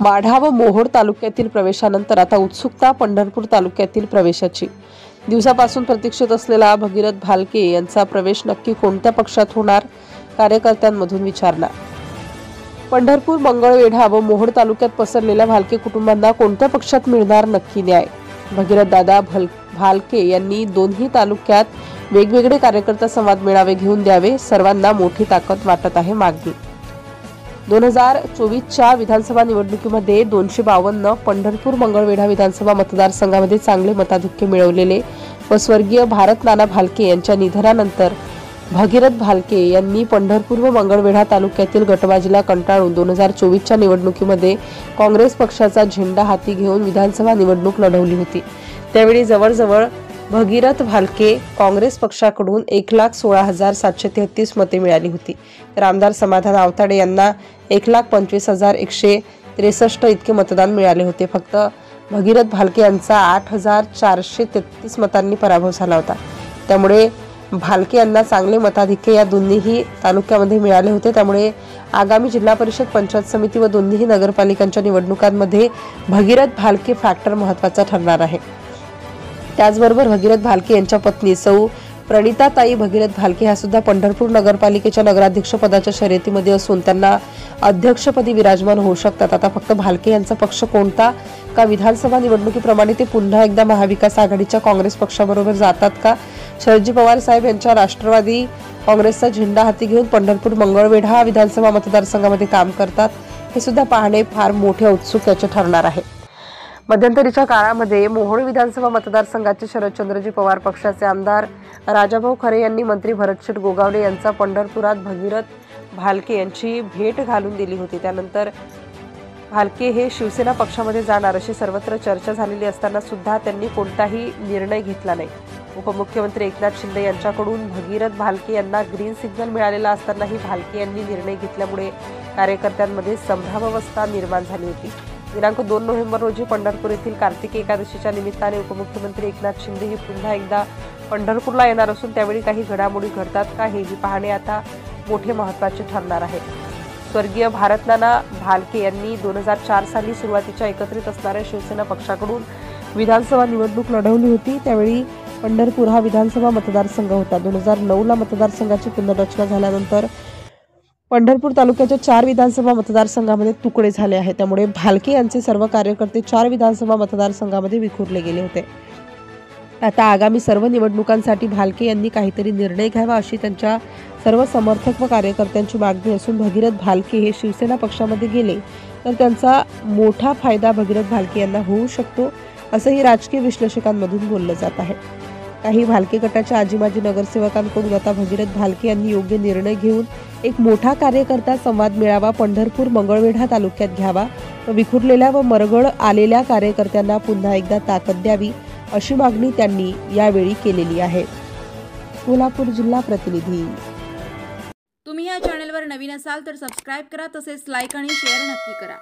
माढा व मोहोळ तालुक्यातील प्रवेशानंतर आता उत्सुकता पंढरपूर तालुक्यातील प्रवेशाची। दिवसापासून प्रतीक्षित असलेला भगीरथ भालके यांचा प्रवेश नक्की कोणत्या पक्षात होणार, कार्यकर्त्यांमधून विचारणा। पंढरपूर, मंगळवेढा व मोहोळ तालुक्यात पसरलेल्या भालके कुटुंबांना कोणत्या पक्षात मिळणार नक्की न्याय। भगीरथ दादा भालके यांनी दोन्ही तालुक्यात वेगवेगळे कार्यकर्ता संवाद मेळावे घेऊन द्यावे, सर्वांना मोठी ताकद वाटत आहे मागणी। 2024च्या विधानसभा निवडणुकीमध्ये 252 पंढरपूर मंगळवेढा विधानसभा मतदारसंघामध्ये चांगले मताधिक्य मिळवलेले व स्वर्गीय भारत नाना भालके यांच्या निधनानंतर भगीरथ भालके यांनी पंढरपूर व मंगळवेढा तालुक्यातील गटबाजीला कंटाळून 2024च्या निवडणुकीमध्ये काँग्रेस पक्षाचा झेंडा हाती घेऊन विधानसभा निवडणूक लढवली होती। त्यावेळी जवळजवळ भगीरथ भालके काँग्रेस पक्षाकडून 1,16,733 मते मिळाली होती, तर आमदार समाधान आवताडे यांना 1,25,163 इतके मतदान मिळाले होते। फक्त भगीरथ भालके यांचा 8,433 मतांनी पराभव झाला होता। त्यामुळे भालके यांना चांगले मताधिक्य या दोन्ही तालुक्यामध्ये मिळाले होते। त्यामुळे आगामी जिल्हा परिषद, पंचायत समिती व दोन्ही नगरपालिकांच्या निवडणुकांमध्ये भगीरथ भालके फॅक्टर महत्त्वाचा ठरणार आहे। त्याचबरोबर भगीरथ भालके यांच्या पत्नी सौ प्रणिताताई भगीरथ भालके ह्या सुद्धा पंढरपूर नगरपालिकेच्या नगराध्यक्ष पदाच्या शर्यतीमध्ये असून त्यांना अध्यक्षपदी विराजमान होऊ शकतात। आता फक्त भालके यांचा पक्ष कोणता, का विधानसभा निवडणुकीप्रमाणे ते पुन्हा एकदा महाविकास आघाडीच्या काँग्रेस पक्षाबरोबर जातात का, शरदजी पवार साहेब यांच्या राष्ट्रवादी काँग्रेसचा झेंडा हाती घेऊन पंढरपूर मंगळवेढा विधानसभा मतदारसंघामध्ये काम करतात, हे सुद्धा पाहणे फार मोठे उत्सुकतेचे ठरणार आहे। मध्यंतरीच्या काळामध्ये मोहोळ विधानसभा मतदारसंघाचे शरदचंद्रजी पवार पक्षाचे आमदार राजाभाऊ खरे यांनी मंत्री भरतशेठ गोगावले यांचा पंढरपुरात भगीरथ भालके यांची भेट घालून दिली होती। त्यानंतर भालके हे शिवसेना पक्षामध्ये जाणार अशी सर्वत्र चर्चा झालेली असताना सुद्धा त्यांनी कोणताही निर्णय घेतला नाही। उपमुख्यमंत्री एकनाथ शिंदे यांच्याकडून भगीरथ भालके यांना ग्रीन सिग्नल मिळालेला असतानाही भालके यांनी निर्णय घेतल्यामुळे कार्यकर्त्यांमध्ये संभ्रमावस्था निर्माण झाली होती। दिनांक 2 नोव्हेंबर रोजी पंढरपूर येथील कार्तिकी एकादशीच्या निमित्ताने उपमुख्यमंत्री एकनाथ शिंदे हे पुन्हा एकदा पंढरपूरला येणार असून त्यावेळी काही घडामोडी घडतात का, हेही पाहणे आता मोठे महत्त्वाचे ठरणार आहे। स्वर्गीय भारत नाना भालके यांनी 2004 साली सुरुवातीच्या एकत्रित असणाऱ्या शिवसेना पक्षाकडून विधानसभा निवडणूक लढवली होती। त्यावेळी पंढरपूर हा विधानसभा मतदारसंघ होता। 2009ला मतदारसंघाची पुनर्रचना झाल्यानंतर पंढरपूर तालुक्याच्या 4 विधानसभा मतदारसंघामध्ये तुकडे झाले आहेत। त्यामुळे भालके यांचे सर्व कार्यकर्ते 4 विधानसभा मतदारसंघामध्ये विखुरले गेले होते। आता आगामी सर्व निवडणुकांसाठी भालके यांनी काहीतरी निर्णय घ्यावा अशी त्यांच्या सर्व समर्थक व कार्यकर्त्यांची मागणी असून भगीरथ भालके हे शिवसेना पक्षामध्ये गेले तर त्यांचा मोठा फायदा भगीरथ भालके यांना होऊ शकतो, असंही राजकीय विश्लेषकांमधून बोललं जात आहे। काही भालके गटाच्या आजीमाजी नगरसेवकांकडून आता भगीरथ भालके यांनी योग्य निर्णय घेऊन एक मोठा कार्यकर्ता संवाद मेळावा पंढरपूर मंगळवेढा तालुक्यात घ्यावा व विखुरलेल्या व मरगळ आलेल्या कार्यकर्त्यांना पुन्हा एकदा ताकद द्यावी अशी मागणी त्यांनी यावेळी केलेली आहे। कोल्हापूर जिल्हा प्रतिनिधी। तुम्ही या चॅनलवर नवीन असाल तर सबस्क्राइब करा, तसेच लाईक आणि शेअर नक्की करा।